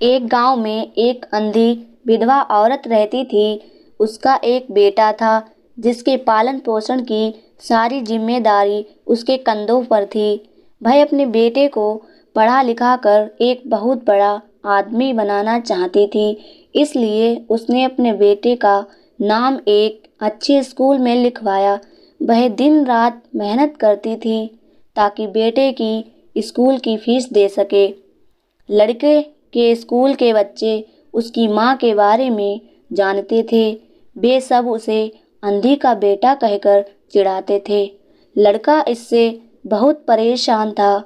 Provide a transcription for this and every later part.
एक गांव में एक अंधी विधवा औरत रहती थी। उसका एक बेटा था जिसके पालन पोषण की सारी जिम्मेदारी उसके कंधों पर थी। वह अपने बेटे को पढ़ा लिखा कर एक बहुत बड़ा आदमी बनाना चाहती थी। इसलिए उसने अपने बेटे का नाम एक अच्छे स्कूल में लिखवाया। वह दिन रात मेहनत करती थी ताकि बेटे की स्कूल की फीस दे सके। लड़के के स्कूल के बच्चे उसकी माँ के बारे में जानते थे। वे सब उसे अंधी का बेटा कहकर चिढ़ाते थे। लड़का इससे बहुत परेशान था।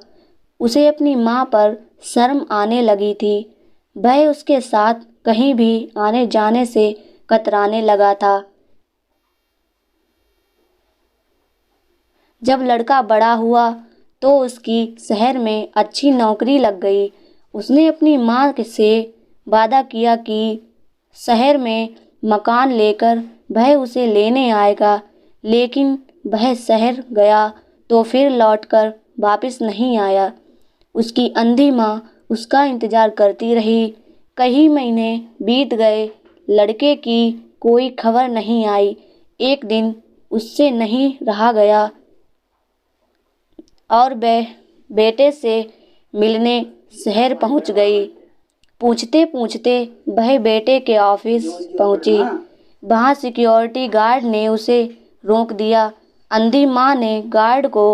उसे अपनी माँ पर शर्म आने लगी थी। वह उसके साथ कहीं भी आने जाने से कतराने लगा था। जब लड़का बड़ा हुआ तो उसकी शहर में अच्छी नौकरी लग गई। उसने अपनी माँ से वादा किया कि शहर में मकान लेकर वह उसे लेने आएगा, लेकिन वह शहर गया तो फिर लौटकर वापस नहीं आया। उसकी अंधी माँ उसका इंतजार करती रही। कई महीने बीत गए, लड़के की कोई खबर नहीं आई। एक दिन उससे नहीं रहा गया और वह बेटे से मिलने शहर पहुंच गई। पूछते पूछते वह बेटे के ऑफिस पहुंची। वहां सिक्योरिटी गार्ड ने उसे रोक दिया। अंधी माँ ने गार्ड को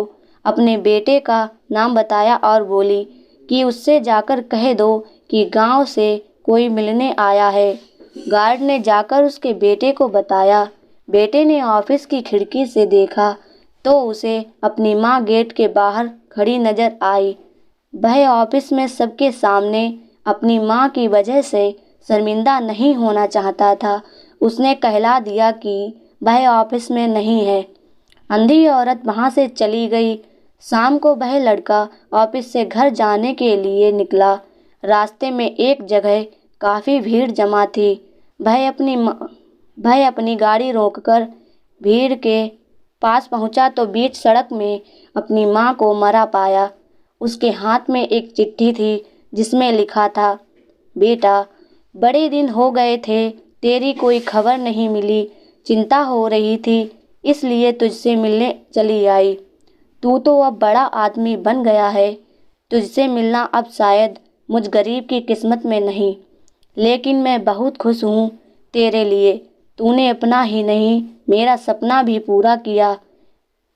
अपने बेटे का नाम बताया और बोली कि उससे जाकर कह दो कि गांव से कोई मिलने आया है। गार्ड ने जाकर उसके बेटे को बताया। बेटे ने ऑफिस की खिड़की से देखा तो उसे अपनी माँ गेट के बाहर खड़ी नजर आई। वह ऑफिस में सबके सामने अपनी माँ की वजह से शर्मिंदा नहीं होना चाहता था। उसने कहला दिया कि वह ऑफिस में नहीं है। अंधी औरत वहाँ से चली गई। शाम को वह लड़का ऑफिस से घर जाने के लिए निकला। रास्ते में एक जगह काफ़ी भीड़ जमा थी। वह अपनी गाड़ी रोककर भीड़ के पास पहुंचा तो बीच सड़क में अपनी माँ को मरा पाया। उसके हाथ में एक चिट्ठी थी जिसमें लिखा था, बेटा, बड़े दिन हो गए थे, तेरी कोई खबर नहीं मिली। चिंता हो रही थी, इसलिए तुझसे मिलने चली आई। तू तो अब बड़ा आदमी बन गया है। तुझसे मिलना अब शायद मुझ गरीब की किस्मत में नहीं, लेकिन मैं बहुत खुश हूँ तेरे लिए। तूने अपना ही नहीं, मेरा सपना भी पूरा किया।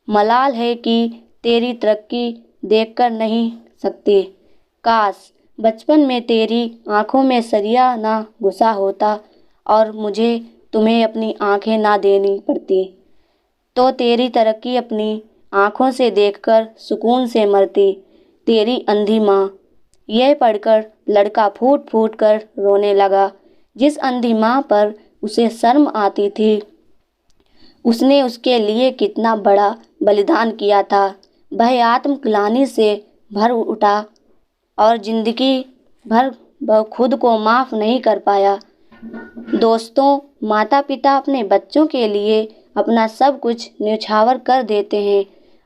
मलाल है कि तेरी तरक्की देखकर नहीं सकती। काश बचपन में तेरी आंखों में सरिया ना घुसा होता और मुझे तुम्हें अपनी आंखें ना देनी पड़ती, तो तेरी तरक्की अपनी आंखों से देखकर सुकून से मरती। तेरी अंधी माँ। यह पढ़कर लड़का फूट फूट कर रोने लगा। जिस अंधी माँ पर उसे शर्म आती थी, उसने उसके लिए कितना बड़ा बलिदान किया था। वह आत्मग्लानि से भर उठा और जिंदगी भर वह खुद को माफ़ नहीं कर पाया। दोस्तों, माता पिता अपने बच्चों के लिए अपना सब कुछ न्यौछावर कर देते हैं।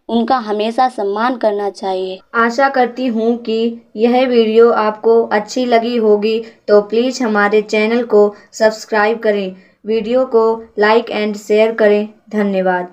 उनका हमेशा सम्मान करना चाहिए। आशा करती हूँ कि यह वीडियो आपको अच्छी लगी होगी, तो प्लीज़ हमारे चैनल को सब्सक्राइब करें, वीडियो को लाइक एंड शेयर करें। धन्यवाद।